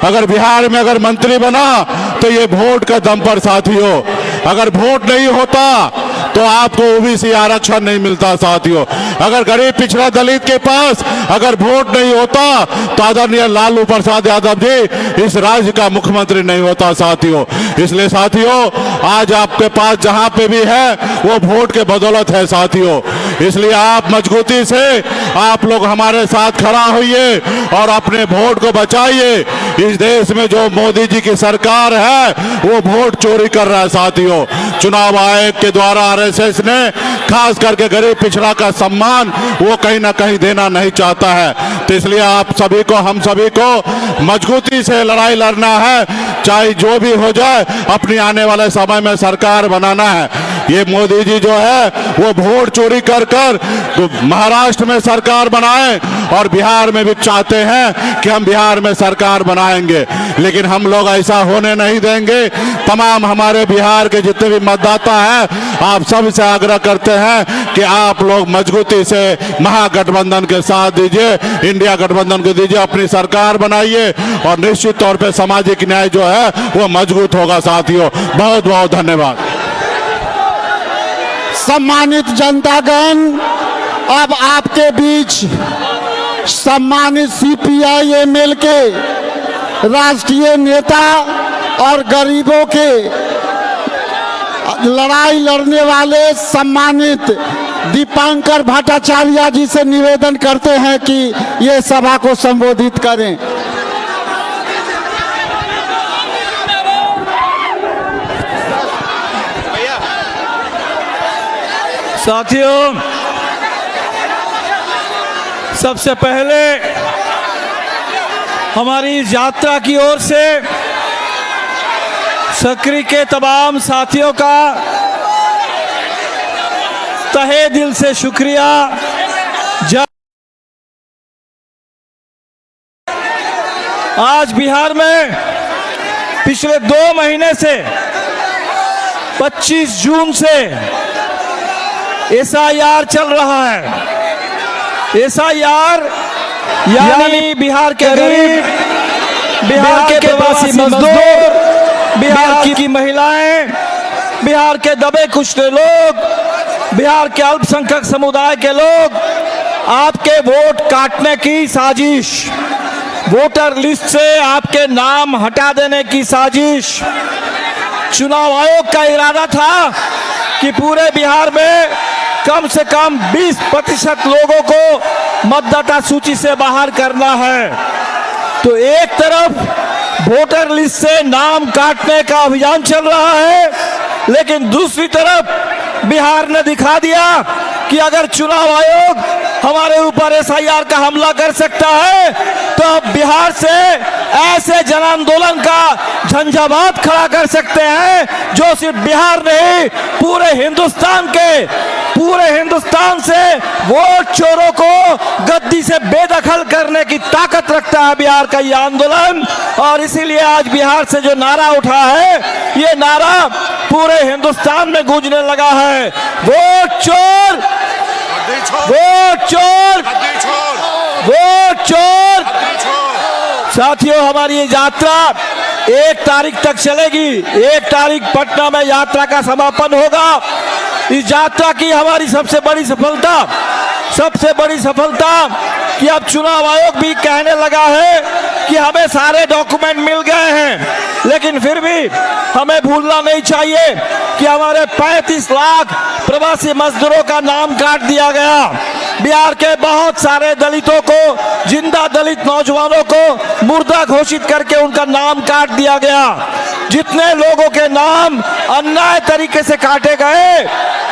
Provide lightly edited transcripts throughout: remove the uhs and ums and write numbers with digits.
अगर बिहार में अगर मंत्री बना तो ये वोट का दम पर साथियों। अगर वोट नहीं होता तो आपको ओबीसी आरक्षण नहीं मिलता साथियों। अगर गरीब पिछड़ा दलित के पास अगर वोट नहीं होता तो आदरणीय लालू प्रसाद यादव जी इस राज्य का मुख्यमंत्री नहीं होता साथियों। इसलिए साथियों आज आपके पास जहां पे भी है वो वोट के बदौलत है साथियों। इसलिए आप मजबूती से आप लोग हमारे साथ खड़ा होइए और अपने वोट को बचाइए। इस देश में जो मोदी जी की सरकार है वो वोट चोरी कर रहा है साथियों। चुनाव आयोग के द्वारा आरएसएस ने खास करके गरीब पिछड़ा का सम्मान वो कहीं ना कहीं देना नहीं चाहता है। तो इसलिए आप सभी को हम सभी को मजबूती से लड़ाई लड़ना है, चाहे जो भी हो जाए। अपनी आने वाले समय में सरकार बनाना है। ये मोदी जी जो है वो वोट चोरी कर कर महाराष्ट्र में सरकार बनाए और बिहार में भी चाहते हैं कि हम बिहार में सरकार बनाएंगे, लेकिन हम लोग ऐसा होने नहीं देंगे। तमाम हमारे बिहार के जितने भी मतदाता हैं आप सब से आग्रह करते हैं कि आप लोग मजबूती से महागठबंधन के साथ दीजिए, इंडिया गठबंधन को दीजिए, अपनी सरकार बनाइए और निश्चित तौर पे सामाजिक न्याय जो है वो मजबूत होगा साथियों। बहुत बहुत धन्यवाद। सम्मानित जनतागण, अब आपके बीच सम्मानित सीपीआई-एमएल के राष्ट्रीय नेता और गरीबों के लड़ाई लड़ने वाले सम्मानित दीपांकर भट्टाचार्य जी से निवेदन करते हैं कि ये सभा को संबोधित करें। साथियों, सबसे पहले हमारी इस यात्रा की ओर से सक्रिय के तमाम साथियों का तहे दिल से शुक्रिया। आज बिहार में पिछले 2 महीने से 25 जून से एसआईआर चल रहा है। एसआईआर यानी बिहार के गरीब, बिहार के प्रवासी मजदूर, बिहार की महिलाएं, बिहार के दबे कुचले लोग, बिहार के अल्पसंख्यक समुदाय के लोग आपके वोट काटने की साजिश, वोटर लिस्ट से आपके नाम हटा देने की साजिश। चुनाव आयोग का इरादा था कि पूरे बिहार में कम से कम 20% लोगों को मतदाता सूची से बाहर करना है। तो एक तरफ वोटर लिस्ट से नाम काटने का अभियान चल रहा है, लेकिन दूसरी तरफ बिहार ने दिखा दिया कि अगर चुनाव आयोग हमारे ऊपर एसआईआर का हमला कर सकता है तो अब बिहार से ऐसे जन आंदोलन का झंझावात खड़ा कर सकते हैं जो सिर्फ बिहार नहीं पूरे हिंदुस्तान से वोट चोरों को गद्दी से बेदखल करने की ताकत रखता है बिहार का ये आंदोलन। और इसीलिए आज बिहार से जो नारा उठा है ये नारा पूरे हिंदुस्तान में गूंजने लगा है, वोट चोर, वोट चोर, वोट चोर। साथियों, हमारी ये यात्रा 1 तारीख तक चलेगी। 1 तारीख पटना में यात्रा का समापन होगा। इस यात्रा की हमारी सबसे बड़ी सफलता कि अब चुनाव आयोग भी कहने लगा है कि हमें सारे डॉक्यूमेंट मिल गए हैं, लेकिन फिर भी हमें भूलना नहीं चाहिए कि हमारे 35 लाख प्रवासी मजदूरों का नाम काट दिया गया। बिहार के बहुत सारे दलितों को, जिंदा दलित नौजवानों को मुर्दा घोषित करके उनका नाम काट दिया गया। जितने लोगों के नाम अन्याय तरीके से काटे गए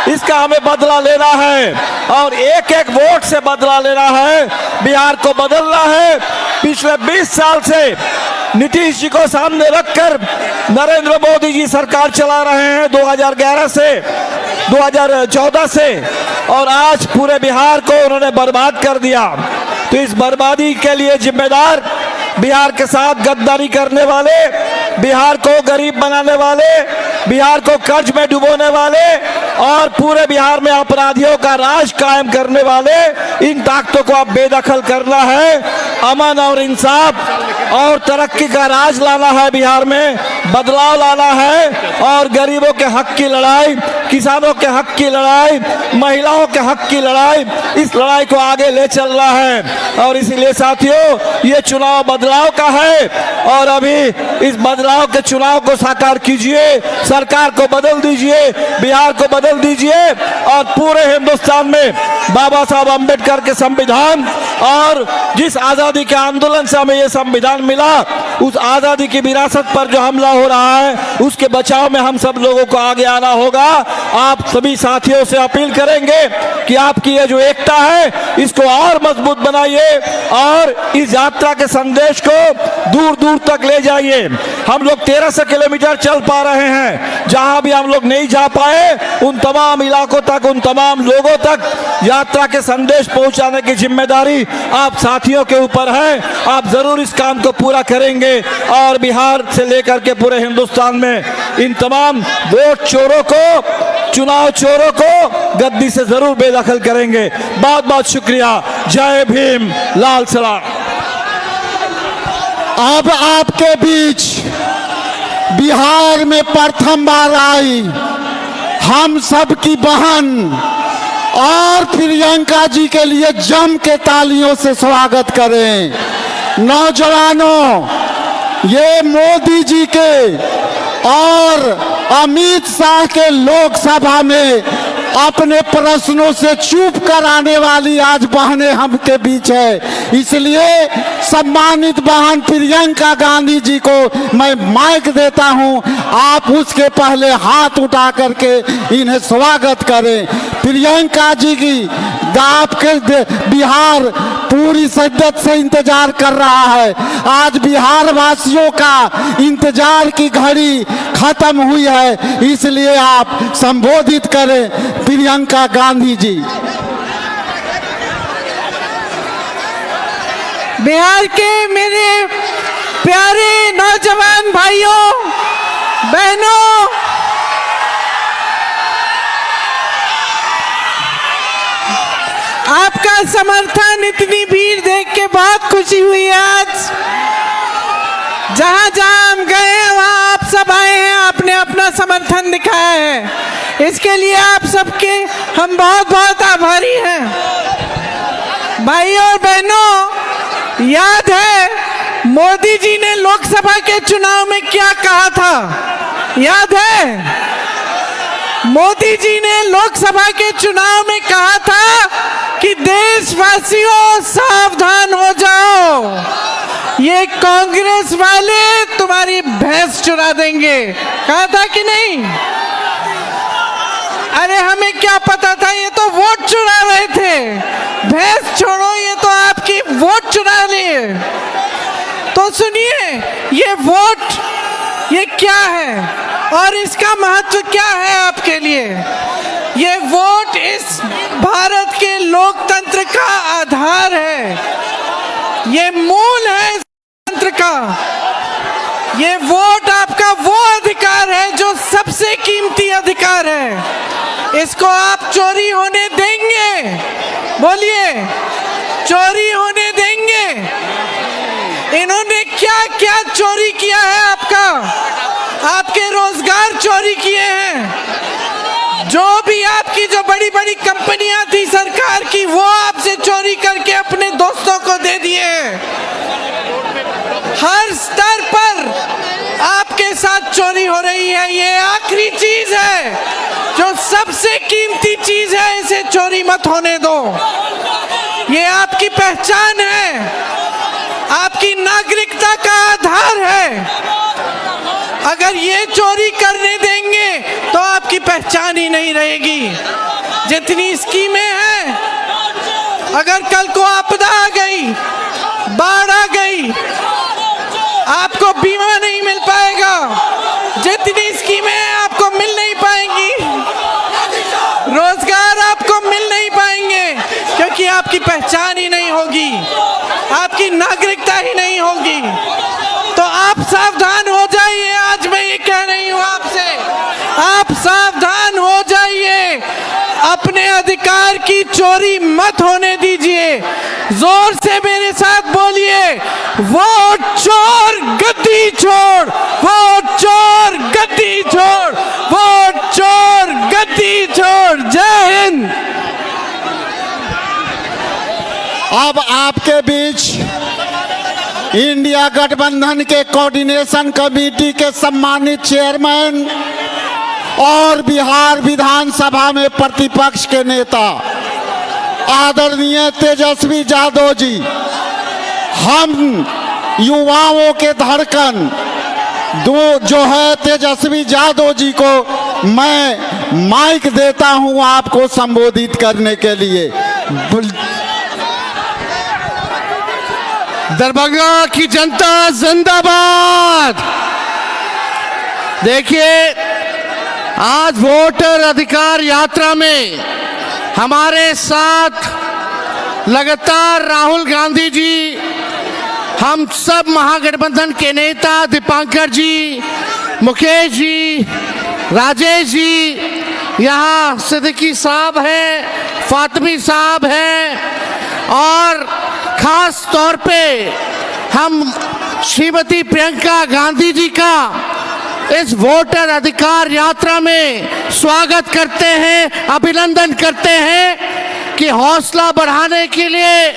इसका हमें बदला लेना है और एक एक वोट से बदला लेना है। बिहार को बदलना है। पिछले 20 साल से नीतीश जी को सामने रखकर नरेंद्र मोदी जी सरकार चला रहे हैं 2011 से 2014 से, और आज पूरे बिहार को उन्होंने बर्बाद कर दिया। तो इस बर्बादी के लिए जिम्मेदार बिहार के साथ गद्दारी करने वाले, बिहार को गरीब बनाने वाले, बिहार को कर्ज में डुबोने वाले और पूरे बिहार में अपराधियों का राज कायम करने वाले इन ताकतों को अब बेदखल करना है। अमन और इंसाफ और तरक्की का राज लाना है, बिहार में बदलाव लाना है और गरीबों के हक की लड़ाई, किसानों के हक की लड़ाई, महिलाओं के हक की लड़ाई, इस लड़ाई को आगे ले चलना है। और इसीलिए साथियों, ये चुनाव बदलाव का है और अभी इस बदलाव के चुनाव को साकार कीजिए, सरकार को बदल दीजिए, बिहार को बदल दीजिए और पूरे हिंदुस्तान में बाबा साहब अम्बेडकर के संविधान और जिस आजादी के आंदोलन से हमें यह संविधान मिला, उस आजादी की विरासत पर जो हमला हो रहा है, उसके बचाव में हम सब लोगों को आगे आना होगा। आप सभी साथियों से अपील करेंगे कि आपकी ये जो एकता है, इसको और मजबूत बनाइए और इस यात्रा के संदेश को दूर दूर तक ले जाइए। हम लोग 1300 किलोमीटर चल पा रहे हैं, जहां भी हम लोग नहीं जा पाए उन तमाम इलाकों तक, उन तमाम लोगों तक यात्रा के संदेश पहुंचाने की जिम्मेदारी आप साथियों के ऊपर है। आप जरूर इस काम को पूरा करेंगे और बिहार से लेकर के पूरे हिंदुस्तान में इन तमाम वोट चोरों को, चुनाव चोरों को गद्दी से जरूर बेदखल करेंगे। बहुत बहुत शुक्रिया। जय भीम, लाल सलाम। अब आपके बीच बिहार में प्रथम बार आई हम सब की बहन और प्रियंका जी के लिए जम के तालियों से स्वागत करें। नौजवानों, ये मोदी जी के और अमित शाह के लोकसभा में अपने प्रश्नों से चुप कराने वाली आज बहनें हम के बीच है। इसलिए सम्मानित बहन प्रियंका गांधी जी को मैं माइक देता हूं, आप उसके पहले हाथ उठा करके इन्हें स्वागत करें। प्रियंका जी की आपके बिहार पूरी शिद्दत से इंतजार कर रहा है। आज बिहार वासियों का इंतजार की घड़ी खत्म हुई है, इसलिए आप संबोधित करें प्रियंका गांधी जी। बिहार के मेरे प्यारे नौजवान भाइयों बहनों, आपका समर्थन, इतनी भीड़ देख के बहुत खुशी हुई आज। जहां जहां हम गए हैं वहां आप सब आए हैं, आपने अपना समर्थन दिखाया है, इसके लिए आप सबके हम बहुत बहुत आभारी हैं। भाइयों और बहनों, याद है मोदी जी ने लोकसभा के चुनाव में क्या कहा था? याद है मोदी जी ने लोकसभा के चुनाव में कहा था कि देशवासियों सावधान हो जाओ, ये कांग्रेस वाले तुम्हारी भैंस चुरा देंगे। कहा था कि नहीं? अरे हमें क्या पता था, ये तो वोट चुरा रहे थे। भैंस छोड़ो, ये तो आपकी वोट चुरा लिए। तो सुनिए, ये वोट ये क्या है और इसका महत्व क्या है आपके लिए? ये वोट इस भारत के लोकतंत्र का आधार है, ये मूल है इस तंत्र का। ये वोट आपका वो अधिकार है जो सबसे कीमती अधिकार है। इसको आप चोरी होने देंगे? बोलिए, चोरी होने देंगे? इन्होंने क्या क्या चोरी किया है आपका? आपके रोजगार चोरी किए हैं। जो भी आपकी जो बड़ी बड़ी कंपनियां थी सरकार की, वो आपसे चोरी करके अपने दोस्तों को दे दिए। हर स्तर पर आपके साथ चोरी हो रही है। ये आखिरी चीज है जो सबसे कीमती चीज है, इसे चोरी मत होने दो। ये आपकी पहचान है, आपकी नागरिकता का आधार है। अगर ये चोरी करने देंगे तो आपकी पहचान ही नहीं रहेगी। जितनी स्कीमें हैं, अगर कल को आपदा आ गई, बाढ़ आ गई, आपको बीमा नहीं मिल पाएगा। जितनी स्कीमें हैं आपको मिल नहीं पाएंगी, रोजगार आपको मिल नहीं पाएंगे, क्योंकि आपकी पहचान ही नहीं होगी, आपकी नागरिकता ही नहीं होगी। तो आप सावधान हो जाइए। आज मैं ये कह रही हूं आपसे, आप सावधान हो जाइए। अधिकार की चोरी मत होने दीजिए। जोर से मेरे साथ बोलिए, वोट चोर गद्दी छोड़, वोट चोर गद्दी छोड़, वोट चोर गद्दी छोड़। जय हिंद। अब आपके बीच इंडिया गठबंधन के कोऑर्डिनेशन कमेटी के सम्मानित चेयरमैन और बिहार विधानसभा में प्रतिपक्ष के नेता आदरणीय तेजस्वी यादव जी, हम युवाओं के धड़कन जो है तेजस्वी यादव जी को मैं माइक देता हूं आपको संबोधित करने के लिए। दरभंगा की जनता जिंदाबाद। देखिए, आज वोटर अधिकार यात्रा में हमारे साथ लगातार राहुल गांधी जी, हम सब महागठबंधन के नेता दीपांकर जी, मुकेश जी, राजेश जी, यहाँ सिद्दीकी साहब हैं, फातिमी साहब हैं, और खास तौर पे हम श्रीमती प्रियंका गांधी जी का इस वोटर अधिकार यात्रा में स्वागत करते हैं, अभिनंदन करते हैं कि हौसला बढ़ाने के लिए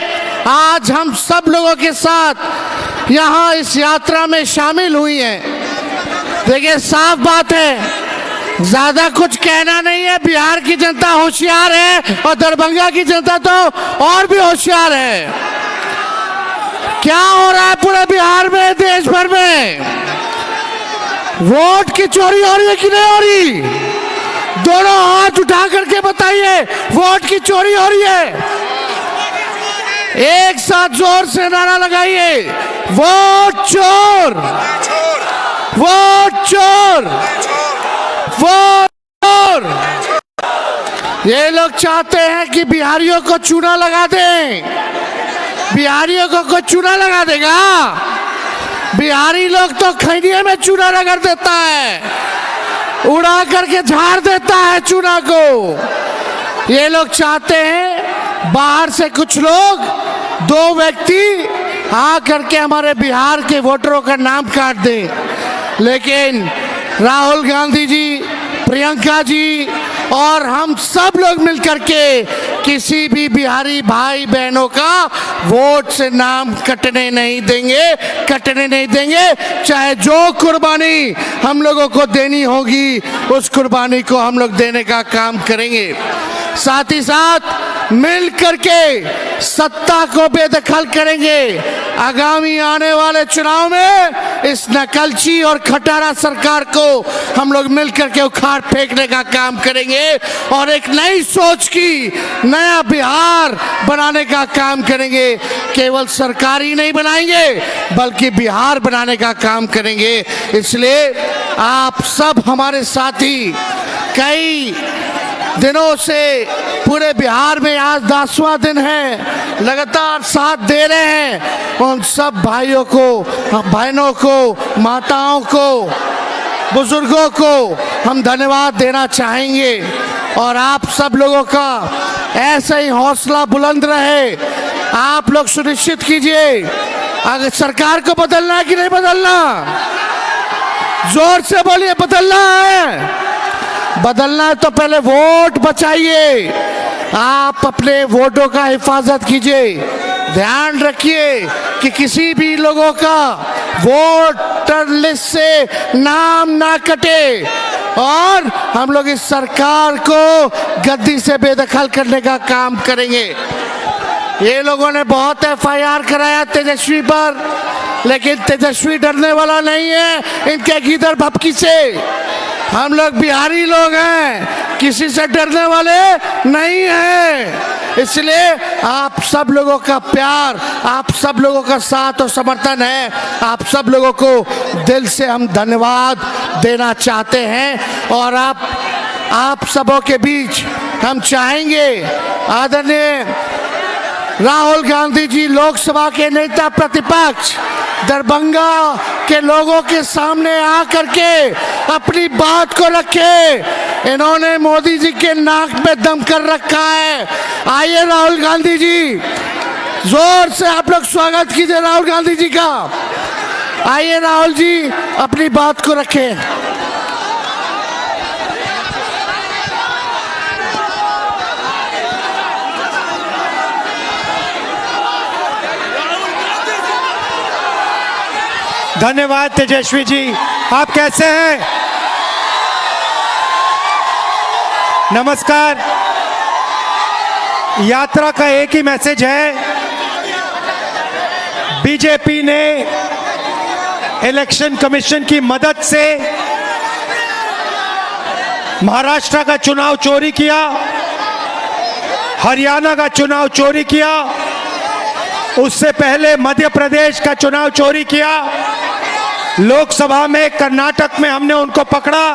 आज हम सब लोगों के साथ यहाँ इस यात्रा में शामिल हुई हैं। देखिए, साफ बात है, ज्यादा कुछ कहना नहीं है। बिहार की जनता होशियार है और दरभंगा की जनता तो और भी होशियार है। क्या हो रहा है पूरे बिहार में, देश भर में? वोट की चोरी हो रही है कि नहीं हो रही? दोनों हाथ उठा करके बताइए, वोट की चोरी हो रही है? एक साथ जोर से नारा लगाइए, वोट चोर, वोट चोर, वोट चोर। ये लोग चाहते हैं कि बिहारियों को चूना लगा दें। बिहारियों को कोई चूना लगा देगा? बिहारी लोग तो खैनिये में चूना रगड़ देता है, उड़ा करके झाड़ देता है चूना को। ये लोग चाहते हैं बाहर से कुछ लोग, दो व्यक्ति आ करके हमारे बिहार के वोटरों का नाम काट दें, लेकिन राहुल गांधी जी, प्रियंका जी और हम सब लोग मिलकर के किसी भी बिहारी भाई बहनों का वोट से नाम कटने नहीं देंगे, कटने नहीं देंगे। चाहे जो कुर्बानी हम लोगों को देनी होगी, उस कुर्बानी को हम लोग देने का काम करेंगे। साथ ही साथ मिल करके सत्ता को बेदखल करेंगे। आगामी आने वाले चुनाव में इस नकलची और खटारा सरकार को हम लोग मिल करके उखाड़ फेंकने का काम करेंगे और एक नई सोच की, नया बिहार बनाने का काम करेंगे। केवल सरकार ही नहीं बनाएंगे, बल्कि बिहार बनाने का काम करेंगे। इसलिए आप सब हमारे साथी, कई दिनों से पूरे बिहार में आज 10वां दिन है, लगातार साथ दे रहे हैं। उन सब भाइयों को, बहनों को, माताओं को, बुजुर्गों को हम धन्यवाद देना चाहेंगे। और आप सब लोगों का ऐसे ही हौसला बुलंद रहे। आप लोग सुनिश्चित कीजिए, अगर सरकार को बदलना है कि नहीं बदलना? जोर से बोलिए, बदलना है। बदलना है तो पहले वोट बचाइए। आप अपने वोटों का हिफाजत कीजिए। ध्यान रखिए कि किसी भी लोगों का वोटर लिस्ट से नाम ना कटे और हम लोग इस सरकार को गद्दी से बेदखल करने का काम करेंगे। ये लोगों ने बहुत FIR कराया तेजस्वी पर, लेकिन तेजस्वी डरने वाला नहीं है इनके गीदड़ भपकी से। हम लोग बिहारी लोग हैं, किसी से डरने वाले नहीं हैं। इसलिए आप सब लोगों का प्यार, आप सब लोगों का साथ और समर्थन है। आप सब लोगों को दिल से हम धन्यवाद देना चाहते हैं। और आप सबों के बीच हम चाहेंगे, आदरणीय राहुल गांधी जी लोकसभा के नेता प्रतिपक्ष, दरभंगा के लोगों के सामने आ करके अपनी बात को रखे। इन्होंने मोदी जी के नाक में दम कर रखा है। आइए राहुल गांधी जी, जोर से आप लोग स्वागत कीजिए राहुल गांधी जी का। आइए राहुल जी, अपनी बात को रखें। धन्यवाद तेजस्वी जी, आप कैसे हैं? नमस्कार। यात्रा का एक ही मैसेज है, बीजेपी ने इलेक्शन कमीशन की मदद से महाराष्ट्र का चुनाव चोरी किया, हरियाणा का चुनाव चोरी किया, उससे पहले मध्य प्रदेश का चुनाव चोरी किया, लोकसभा में कर्नाटक में हमने उनको पकड़ा।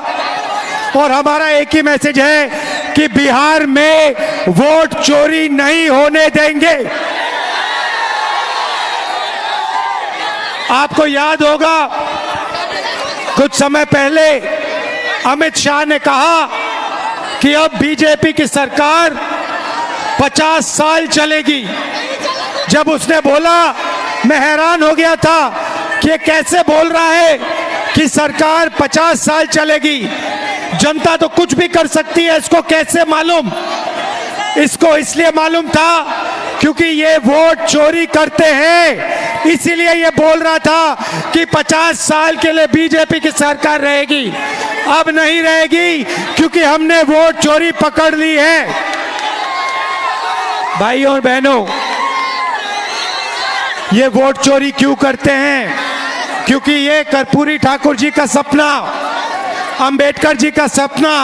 और हमारा एक ही मैसेज है कि बिहार में वोट चोरी नहीं होने देंगे। आपको याद होगा कुछ समय पहले अमित शाह ने कहा कि अब बीजेपी की सरकार 50 साल चलेगी। जब उसने बोला, मैं हैरान हो गया था कि ये कैसे बोल रहा है कि सरकार 50 साल चलेगी। जनता तो कुछ भी कर सकती है, इसको कैसे मालूम? इसको इसलिए मालूम था क्योंकि ये वोट चोरी करते हैं, इसीलिए ये बोल रहा था कि 50 साल के लिए बीजेपी की सरकार रहेगी। अब नहीं रहेगी क्योंकि हमने वोट चोरी पकड़ ली है। भाइयों और बहनों, ये वोट चोरी क्यों करते हैं? क्योंकि ये कर्पूरी ठाकुर जी का सपना, अंबेडकर जी का सपना,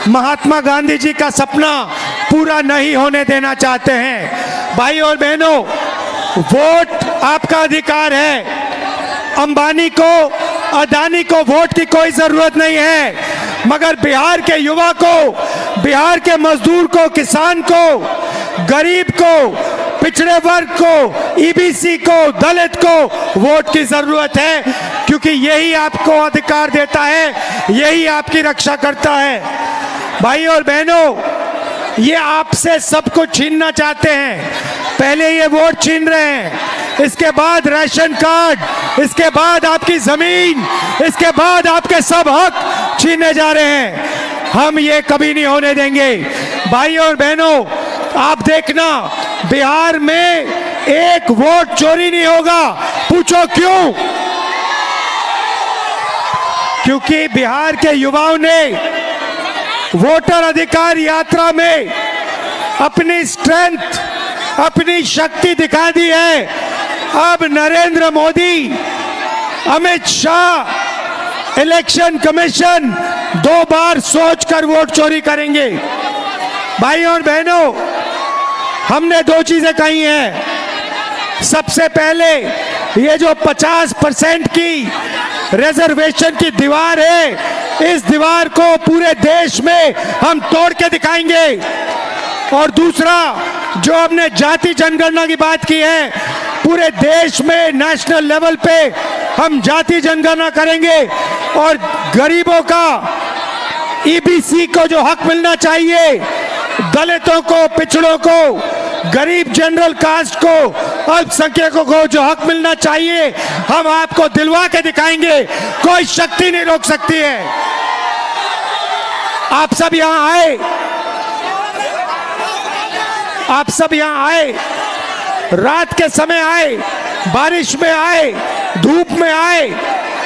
महात्मा गांधी जी का सपना पूरा नहीं होने देना चाहते हैं। भाई और बहनों, वोट आपका अधिकार है। अंबानी को, अदानी को वोट की कोई जरूरत नहीं है, मगर बिहार के युवा को, बिहार के मजदूर को, किसान को, गरीब को, पिछड़े वर्ग को, ईबीसी को, दलित को वोट की जरूरत है, क्योंकि यही आपको अधिकार देता है, यही आपकी रक्षा करता है। भाई और बहनों, ये आपसे सब कुछ छीनना चाहते हैं। पहले ये वोट छीन रहे हैं, इसके बाद राशन कार्ड, इसके बाद आपकी जमीन, इसके बाद आपके सब हक छीनने जा रहे हैं। हम ये कभी नहीं होने देंगे। भाई और बहनों, आप देखना, बिहार में एक वोट चोरी नहीं होगा। पूछो क्यों? क्योंकि बिहार के युवाओं ने वोटर अधिकार यात्रा में अपनी स्ट्रेंथ, अपनी शक्ति दिखा दी है। अब नरेंद्र मोदी, अमित शाह, इलेक्शन कमीशन 2 बार सोचकर वोट चोरी करेंगे। भाइयों और बहनों, हमने 2 चीजें कही हैं। सबसे पहले, ये जो 50% की रिजर्वेशन की दीवार है, इस दीवार को पूरे देश में हम तोड़ के दिखाएंगे। और दूसरा, जो हमने जाति जनगणना की बात की है, पूरे देश में नेशनल लेवल पे हम जाति जनगणना करेंगे और गरीबों का, ईबीसी को जो हक मिलना चाहिए, दलितों को, पिछड़ों को, गरीब जनरल कास्ट को, अल्पसंख्यकों को जो हक मिलना चाहिए, हम आपको दिलवा के दिखाएंगे। कोई शक्ति नहीं रोक सकती है। आप सब यहां आए, आप सब यहां आए, रात के समय आए, बारिश में आए, धूप में आए,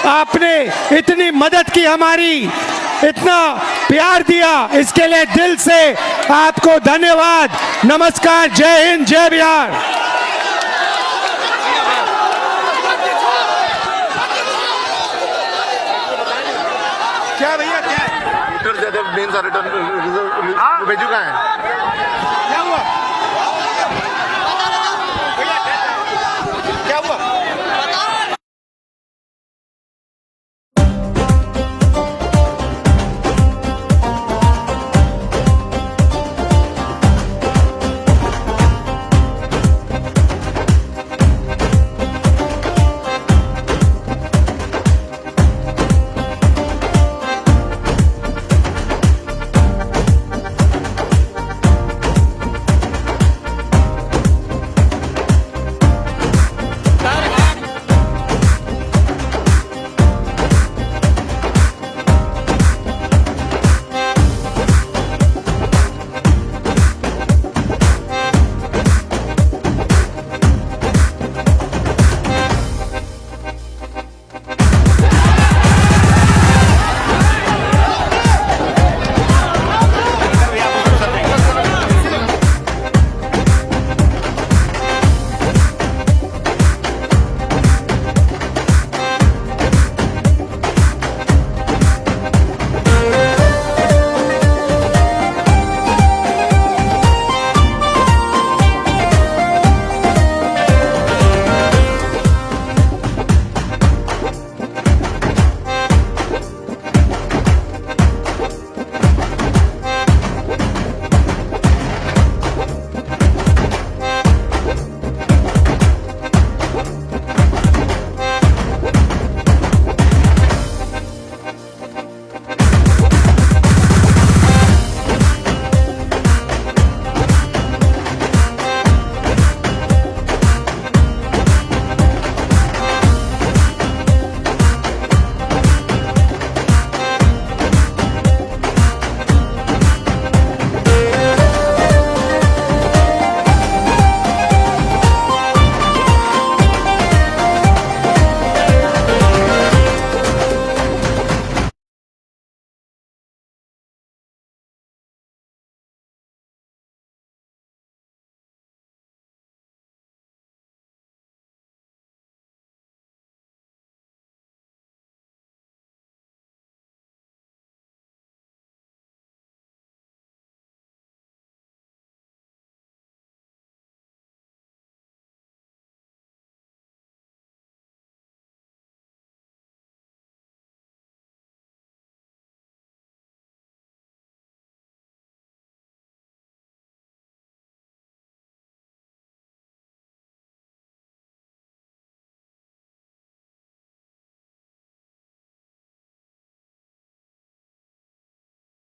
आपने इतनी मदद की हमारी, इतना प्यार दिया, इसके लिए दिल से आपको धन्यवाद। नमस्कार, जय हिंद, जय बिहार। क्या भैया, क्या मेन सा रिटर्न भेजू का है? क्या हुआ? क्या हुआ?